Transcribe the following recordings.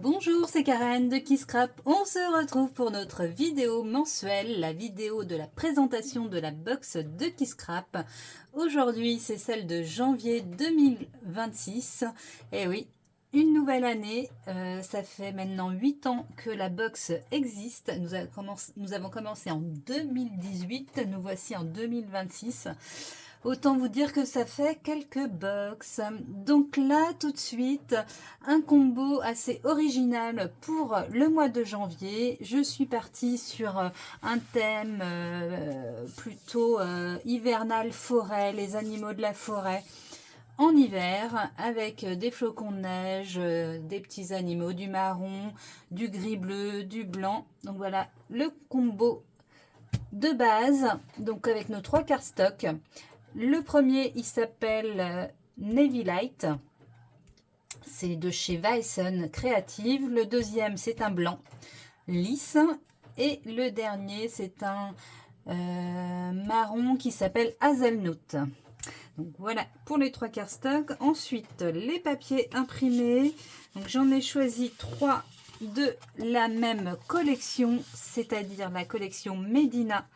Bonjour, c'est Karen de Kisscrap. On se retrouve pour notre vidéo mensuelle, la vidéo de la présentation de la box de Kisscrap. Aujourd'hui, c'est celle de janvier 2026. Et oui, une nouvelle année. Ça fait maintenant 8 ans que la box existe. Nous avons commencé en 2018. Nous voici en 2026. Autant vous dire que ça fait quelques box. Donc là, tout de suite, un combo assez original pour le mois de janvier. Je suis partie sur un thème plutôt hivernal, forêt, les animaux de la forêt. En hiver, avec des flocons de neige, des petits animaux, du marron, du gris bleu, du blanc. Donc voilà, le combo de base, donc avec nos 3 cardstocks. Le premier, il s'appelle Navy Light. C'est de chez Weissen Creative. Le deuxième, c'est un blanc lisse. Et le dernier, c'est un marron qui s'appelle Hazelnut. Donc voilà pour les 3 cardstocks. Ensuite, les papiers imprimés. Donc j'en ai choisi 3 de la même collection, c'est-à-dire la collection Medina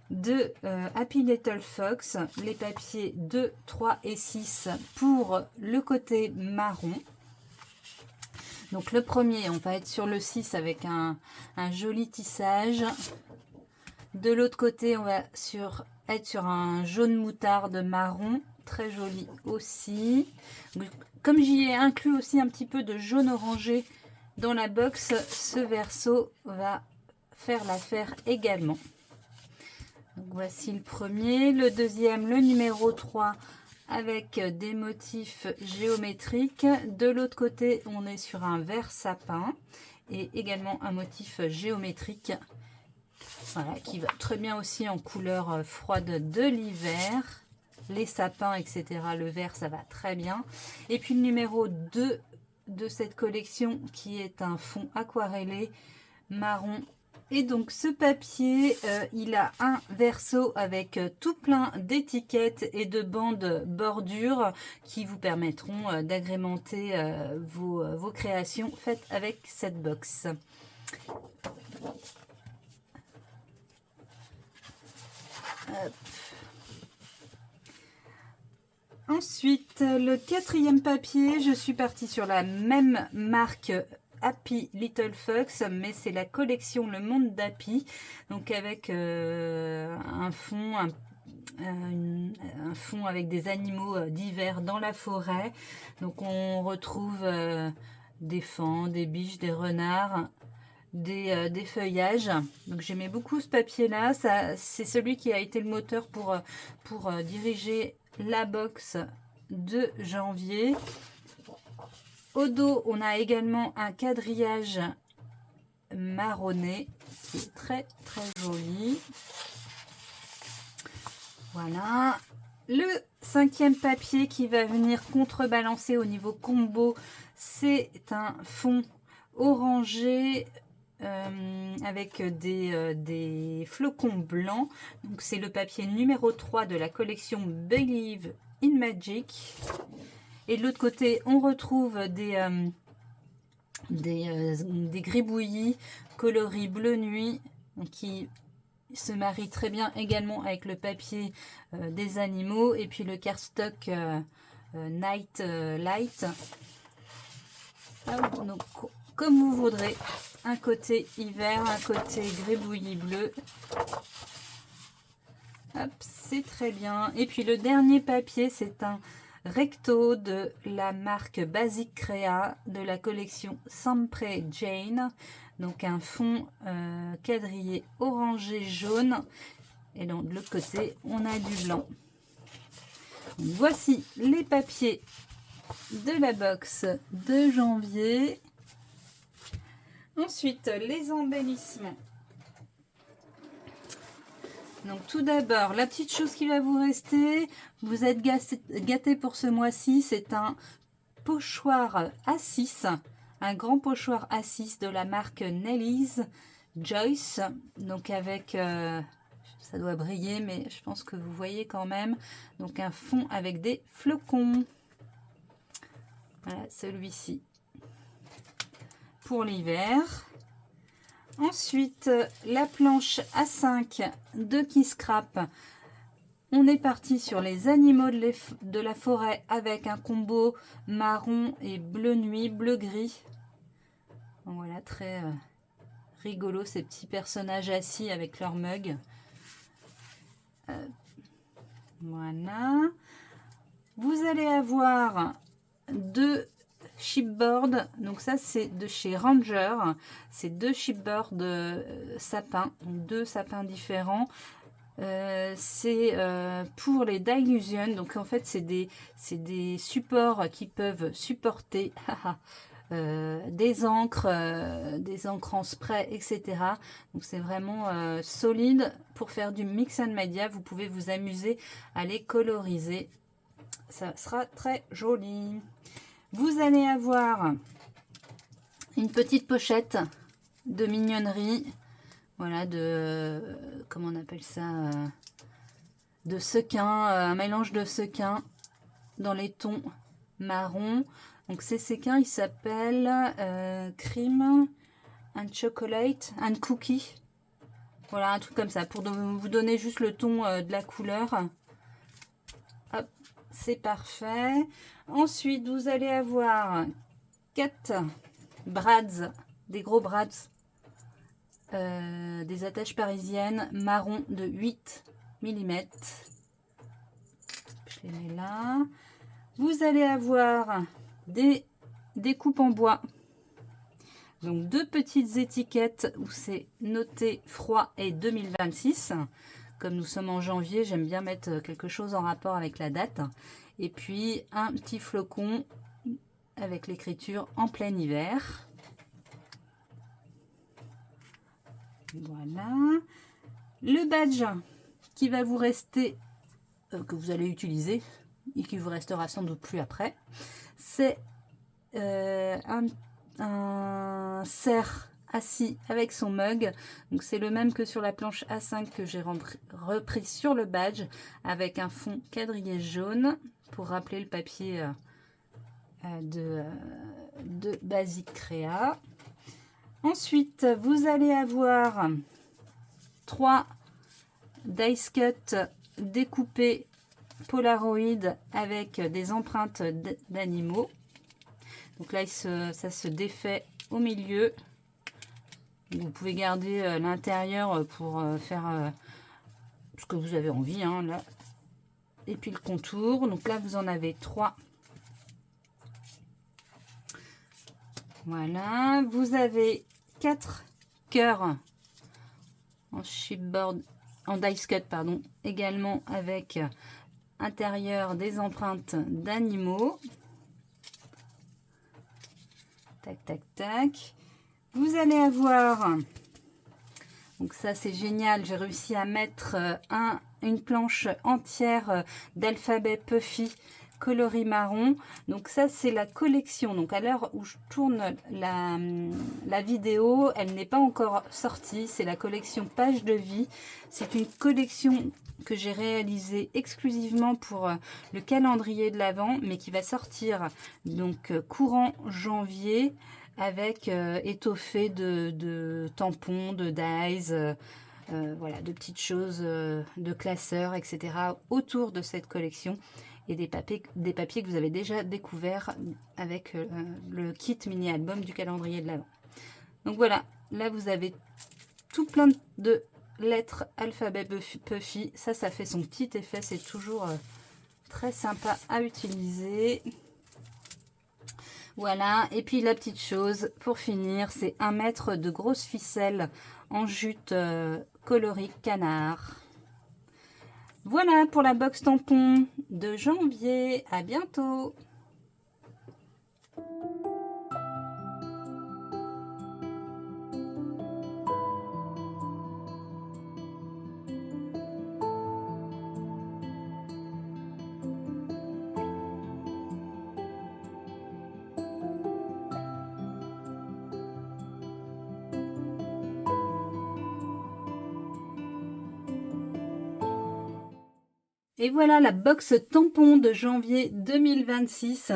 de Happy Little Fox, les papiers 2, 3 et 6 pour le côté marron. Donc le premier, on va être sur le 6 avec un joli tissage. De l'autre côté, on va être sur un jaune moutarde marron, très joli aussi. Comme j'y ai inclus aussi un petit peu de jaune orangé dans la box, ce verso va faire l'affaire également. Donc voici le premier, le deuxième, le numéro 3 avec des motifs géométriques. De l'autre côté, on est sur un vert sapin et également un motif géométrique. Voilà, qui va très bien aussi en couleur froide de l'hiver. Les sapins, etc. Le vert, ça va très bien. Et puis le numéro 2 de cette collection qui est un fond aquarellé marron. Et donc ce papier, il a un verso avec tout plein d'étiquettes et de bandes bordures qui vous permettront d'agrémenter vos créations faites avec cette box. Hop. Ensuite, le quatrième papier, je suis partie sur la même marque Happy Little Fox, mais c'est la collection Le Monde d'Happy, donc avec un fond avec des animaux d'hiver dans la forêt. Donc on retrouve des faons, des biches, des renards, des feuillages. Donc j'aimais beaucoup ce papier là, c'est celui qui a été le moteur pour diriger la box de janvier. Au dos, on a également un quadrillage marronné qui est très très joli. Voilà. Le cinquième papier qui va venir contrebalancer au niveau combo, c'est un fond orangé avec des flocons blancs. Donc c'est le papier numéro 3 de la collection Believe in Magic. Et de l'autre côté, on retrouve des gribouillis coloris bleu nuit qui se marient très bien également avec le papier des animaux. Et puis le cardstock Night Light. Donc, comme vous voudrez, un côté hiver, un côté gribouillis bleu. Hop, c'est très bien. Et puis le dernier papier, c'est un recto de la marque Basic Crea de la collection Sempre Jane. Donc un fond quadrillé orangé jaune. Et donc de l'autre côté, on a du blanc. Donc, voici les papiers de la box de janvier. Ensuite, les embellissements. Donc tout d'abord, la petite chose qui va vous rester, vous êtes gâtés pour ce mois-ci, c'est un pochoir A6, un grand pochoir A6 de la marque Nelly's Joyce. Donc avec, ça doit briller, mais je pense que vous voyez quand même. Donc un fond avec des flocons. Voilà, celui-ci. pour l'hiver. Ensuite, la planche A5 de Kiss Scrap. On est parti sur les animaux de la forêt avec un combo marron et bleu nuit, bleu gris. Voilà, très rigolo ces petits personnages assis avec leur mug. Voilà. Vous allez avoir 2 chipboards. Donc ça c'est de chez Ranger. C'est 2 chipboards sapins, donc 2 sapins différents. C'est pour les Dylusion. Donc en fait c'est des supports qui peuvent supporter des encres en spray, etc. Donc c'est vraiment solide pour faire du mix and media. Vous pouvez vous amuser à les coloriser. Ça sera très joli. Vous allez avoir une petite pochette de mignonnerie. Voilà, comment on appelle ça, de sequin, un mélange de sequin dans les tons marron. Donc ces sequins, ils s'appellent Cream and Chocolate and Cookie. Voilà, un truc comme ça, pour vous donner juste le ton de la couleur. Hop, c'est parfait. Ensuite, vous allez avoir 4 brads, des gros brads, des attaches parisiennes marron de 8 mm. Je les mets là. Vous allez avoir des coupes en bois. Donc 2 petites étiquettes où c'est noté froid et 2026. Comme nous sommes en janvier, j'aime bien mettre quelque chose en rapport avec la date. Et puis un petit flocon avec l'écriture en plein hiver. Voilà. Le badge qui va vous rester, que vous allez utiliser et qui vous restera sans doute plus après, c'est un cerf assis avec son mug. Donc c'est le même que sur la planche A5 que j'ai repris sur le badge, avec un fond quadrillé jaune pour rappeler le papier de Basic Créa. Ensuite, vous allez avoir 3 dice cut découpés Polaroid avec des empreintes d'animaux. Donc là, ça se défait au milieu. Vous pouvez garder l'intérieur pour faire ce que vous avez envie, hein, là. Et puis le contour. Donc là, vous en avez 3. Voilà. Vous avez 4 cœurs en chipboard, en dice cut, pardon, également avec intérieur des empreintes d'animaux. Tac, tac, tac. Vous allez avoir, donc ça c'est génial, j'ai réussi à mettre une planche entière d'alphabet Puffy coloris marron. Donc ça c'est la collection. Donc à l'heure où je tourne la vidéo, elle n'est pas encore sortie. C'est la collection Page de vie. C'est une collection que j'ai réalisée exclusivement pour le calendrier de l'Avent, mais qui va sortir donc courant janvier, avec étoffé de tampons, de dies, voilà, de petites choses, de classeurs, etc. autour de cette collection, et des papiers que vous avez déjà découverts avec le kit mini-album du calendrier de l'Avent. Donc voilà, là vous avez tout plein de lettres alphabet Puffy. Ça fait son petit effet, c'est toujours très sympa à utiliser. Voilà, et puis la petite chose pour finir, c'est 1 mètre de grosse ficelle en jute coloris canard. Voilà pour la box tampon de janvier. À bientôt! Et voilà la box tampon de janvier 2026.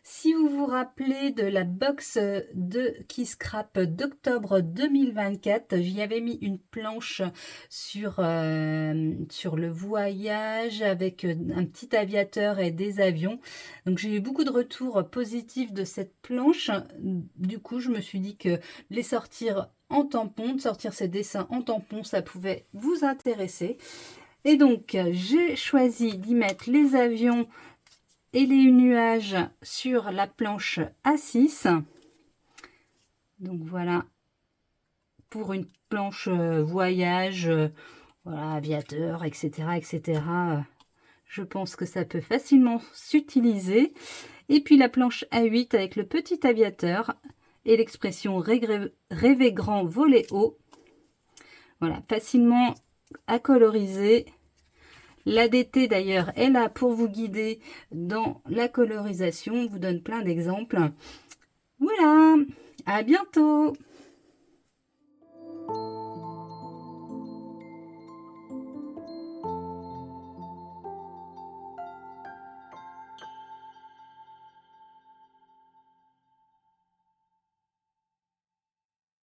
Si vous vous rappelez de la box de Kisscrap d'octobre 2024, j'y avais mis une planche sur le voyage avec un petit aviateur et des avions. Donc j'ai eu beaucoup de retours positifs de cette planche. Du coup, je me suis dit que les sortir en tampon, de sortir ces dessins en tampon, ça pouvait vous intéresser. Et donc, j'ai choisi d'y mettre les avions et les nuages sur la planche A6. Donc voilà, pour une planche voyage, voilà, aviateur, etc., etc. Je pense que ça peut facilement s'utiliser. Et puis la planche A8 avec le petit aviateur et l'expression rêver grand, voler haut. Voilà, facilement à coloriser. L'ADT d'ailleurs est là pour vous guider dans la colorisation. On vous donne plein d'exemples. Voilà, à bientôt!